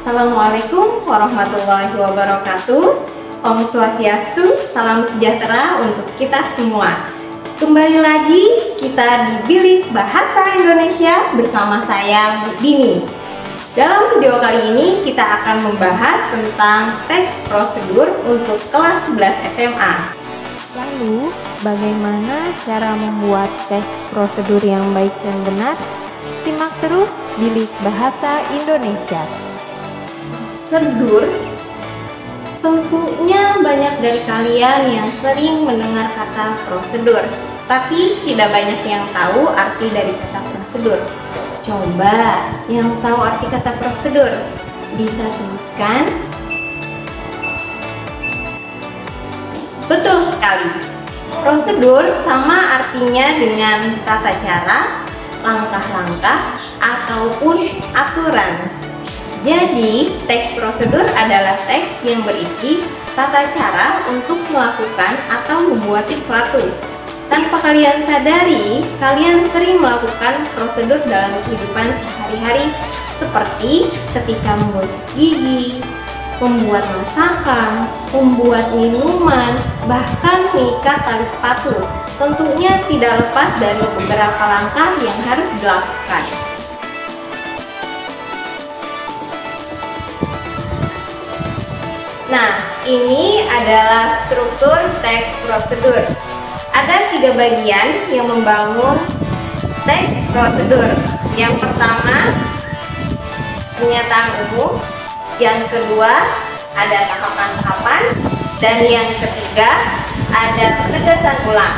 Assalamualaikum warahmatullahi wabarakatuh. Om Swastiastu, salam sejahtera untuk kita semua. Kembali lagi kita di Bilik Bahasa Indonesia bersama saya Bu Dini. Dalam video kali ini kita akan membahas tentang teks prosedur untuk kelas 11 SMA. Lalu, bagaimana cara membuat teks prosedur yang baik dan benar? Simak terus Bilik Bahasa Indonesia. Prosedur, tentunya banyak dari kalian yang sering mendengar kata prosedur, tapi tidak banyak yang tahu arti dari kata prosedur. Coba yang tahu arti kata prosedur bisa sebutkan? Betul sekali. Prosedur sama artinya dengan tata cara, langkah-langkah, ataupun aturan. Jadi, teks prosedur adalah teks yang berisi tata cara untuk melakukan atau membuat sesuatu. Tanpa kalian sadari, kalian sering melakukan prosedur dalam kehidupan sehari-hari seperti ketika menggosok gigi, membuat masakan, membuat minuman, bahkan mengikat tali sepatu. Tentunya tidak lepas dari beberapa langkah yang harus dilakukan. Nah, ini adalah struktur teks prosedur. Ada 3 bagian yang membangun teks prosedur. Yang pertama, pernyataan umum. Yang kedua, ada tahapan-tahapan. Dan yang ketiga, ada penegasan ulang.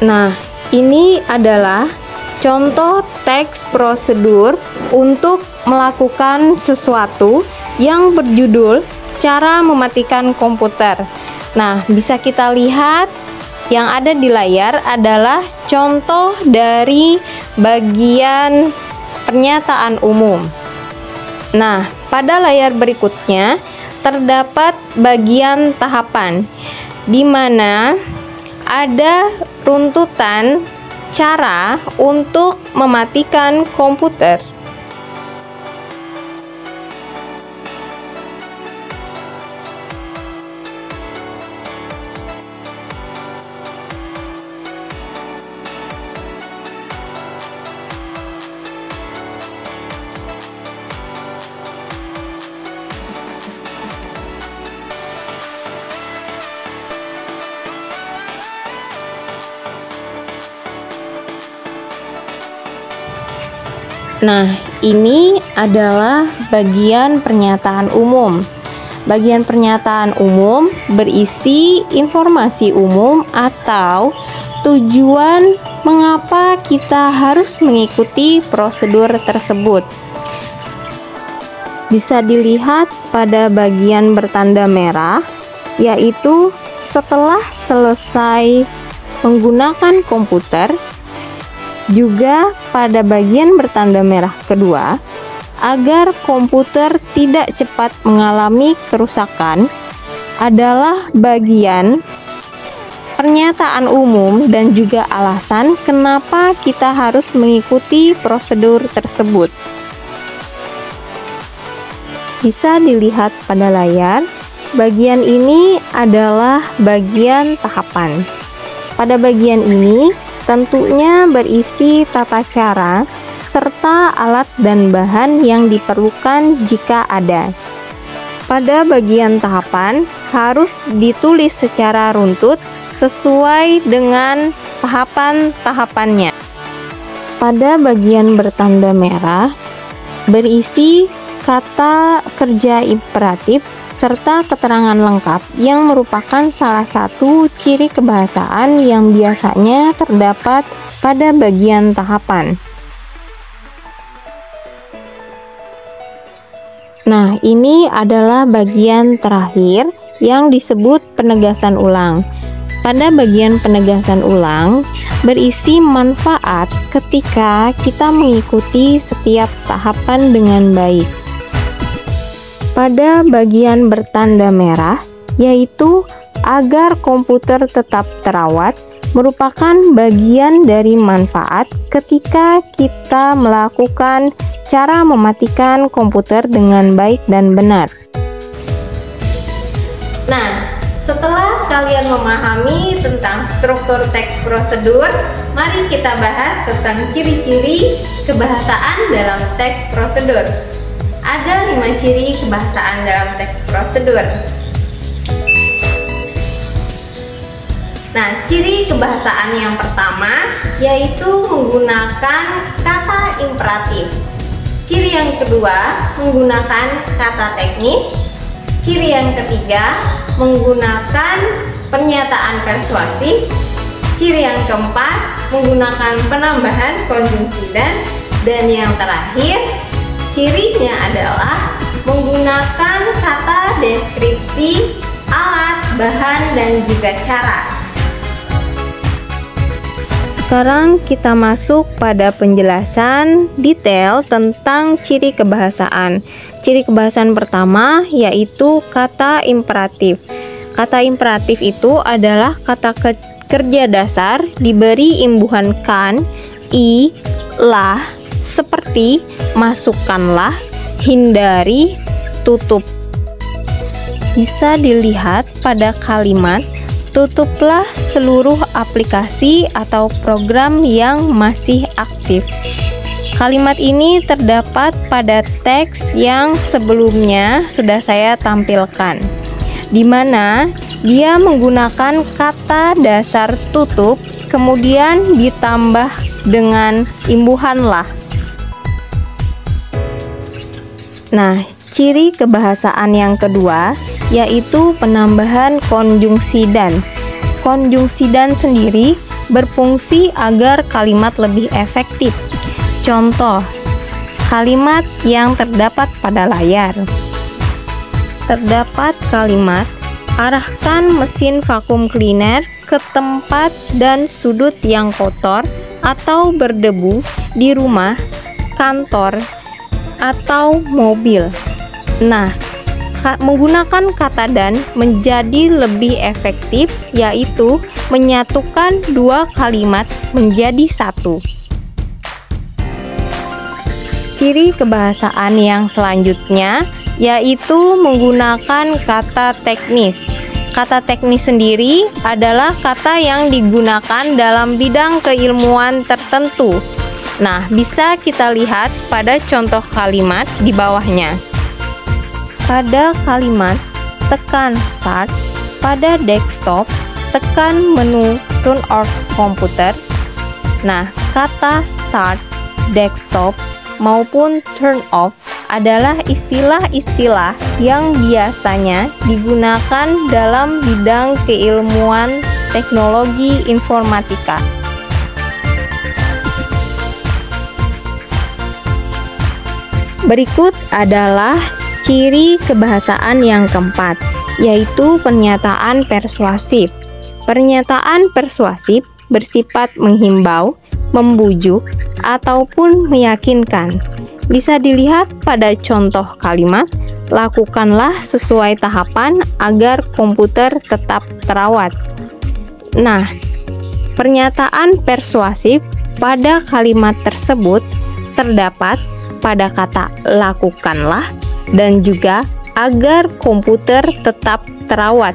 Nah, ini adalah contoh teks prosedur untuk melakukan sesuatu yang berjudul cara mematikan komputer. Nah, bisa kita lihat yang ada di layar adalah contoh dari bagian pernyataan umum. Nah, pada layar berikutnya terdapat bagian tahapan, di mana ada runtutan cara untuk mematikan komputer. Nah, ini adalah bagian pernyataan umum. Bagian pernyataan umum berisi informasi umum atau tujuan mengapa kita harus mengikuti prosedur tersebut. Bisa dilihat pada bagian bertanda merah, yaitu setelah selesai menggunakan komputer. Juga pada bagian bertanda merah kedua, agar komputer tidak cepat mengalami kerusakan, adalah bagian pernyataan umum dan juga alasan kenapa kita harus mengikuti prosedur tersebut. Bisa dilihat pada layar, bagian ini adalah bagian tahapan. Pada bagian ini tentunya berisi tata cara serta alat dan bahan yang diperlukan jika ada. Pada bagian tahapan harus ditulis secara runtut sesuai dengan tahapan-tahapannya. Pada bagian bertanda merah berisi kata kerja imperatif serta keterangan lengkap yang merupakan salah satu ciri kebahasaan yang biasanya terdapat pada bagian tahapan. Nah, ini adalah bagian terakhir yang disebut penegasan ulang. Pada bagian penegasan ulang berisi manfaat ketika kita mengikuti setiap tahapan dengan baik. Pada bagian bertanda merah, yaitu agar komputer tetap terawat, merupakan bagian dari manfaat ketika kita melakukan cara mematikan komputer dengan baik dan benar. Nah, setelah kalian memahami tentang struktur teks prosedur, mari kita bahas tentang ciri-ciri kebahasaan dalam teks prosedur. Ada 5 ciri kebahasaan dalam teks prosedur. Nah, ciri kebahasaan yang pertama yaitu menggunakan kata imperatif. Ciri yang kedua menggunakan kata teknis. Ciri yang ketiga menggunakan pernyataan persuasif. Ciri yang keempat menggunakan penambahan konjungsi dan yang terakhir cirinya adalah menggunakan kata deskripsi, alat, bahan, dan juga cara. Sekarang kita masuk pada penjelasan detail tentang ciri kebahasaan. Ciri kebahasaan pertama yaitu kata imperatif. Kata imperatif itu adalah kata kerja dasar diberi imbuhan kan, i, lah, seperti masukkanlah, hindari, tutup. Bisa dilihat pada kalimat tutuplah seluruh aplikasi atau program yang masih aktif. Kalimat ini terdapat pada teks yang sebelumnya sudah saya tampilkan, di mana dia menggunakan kata dasar tutup, kemudian ditambah dengan imbuhan lah. Nah, ciri kebahasaan yang kedua yaitu penambahan konjungsi dan. Konjungsi dan sendiri berfungsi agar kalimat lebih efektif. Contoh, kalimat yang terdapat pada layar. Terdapat kalimat, arahkan mesin vakum cleaner ke tempat dan sudut yang kotor atau berdebu di rumah, kantor, atau mobil. Nah, menggunakan kata dan menjadi lebih efektif, yaitu menyatukan dua kalimat menjadi satu. Ciri kebahasaan yang selanjutnya yaitu menggunakan kata teknis. Kata teknis sendiri adalah kata yang digunakan dalam bidang keilmuan tertentu. Nah, bisa kita lihat pada contoh kalimat di bawahnya. Pada kalimat, tekan start. Pada desktop, tekan menu turn off komputer. Nah, kata start, desktop, maupun turn off adalah istilah-istilah yang biasanya digunakan dalam bidang keilmuan teknologi informatika. Berikut adalah ciri kebahasaan yang keempat, yaitu pernyataan persuasif. Pernyataan persuasif bersifat menghimbau, membujuk, ataupun meyakinkan. Bisa dilihat pada contoh kalimat, lakukanlah sesuai tahapan agar komputer tetap terawat. Nah, pernyataan persuasif pada kalimat tersebut terdapat pada kata lakukanlah dan juga agar komputer tetap terawat.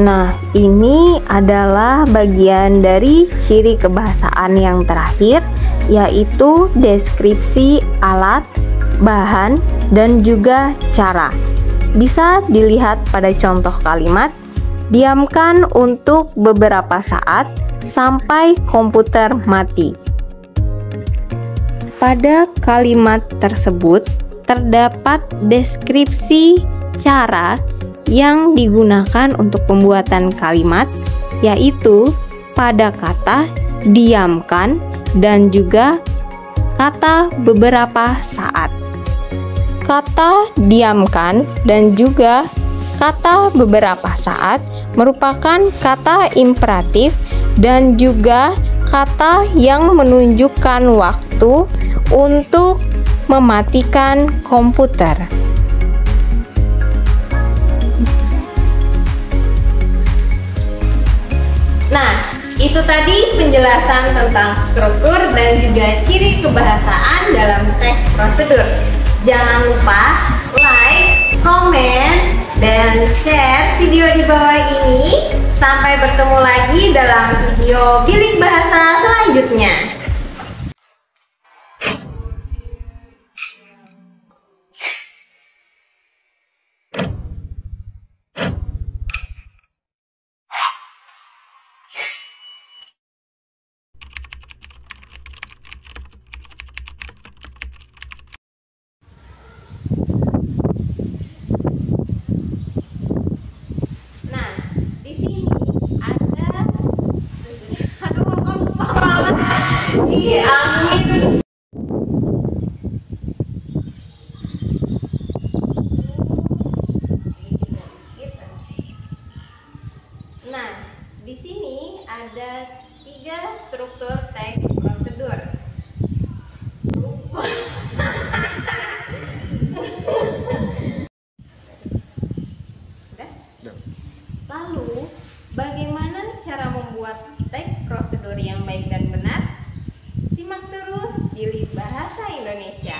Nah, ini adalah bagian dari ciri kebahasaan yang terakhir, yaitu deskripsi alat, bahan, dan juga cara. Bisa dilihat pada contoh kalimat, diamkan untuk beberapa saat sampai komputer mati. Pada kalimat tersebut terdapat deskripsi cara yang digunakan untuk pembuatan kalimat, yaitu pada kata diamkan dan juga kata beberapa saat. Kata diamkan dan juga kata beberapa saat merupakan kata imperatif dan juga kata yang menunjukkan waktu untuk mematikan komputer. Nah, itu tadi penjelasan tentang struktur dan juga ciri kebahasaan dalam teks prosedur. Jangan lupa like, komen, dan share video di bawah ini. Sampai bertemu lagi dalam video Bilik Bahasa selanjutnya. Nah, di sini ada 3 struktur teks prosedur. Lalu, bagaimana cara membuat teks prosedur yang baik dan benar? Simak terus Bilik Bahasa Indonesia.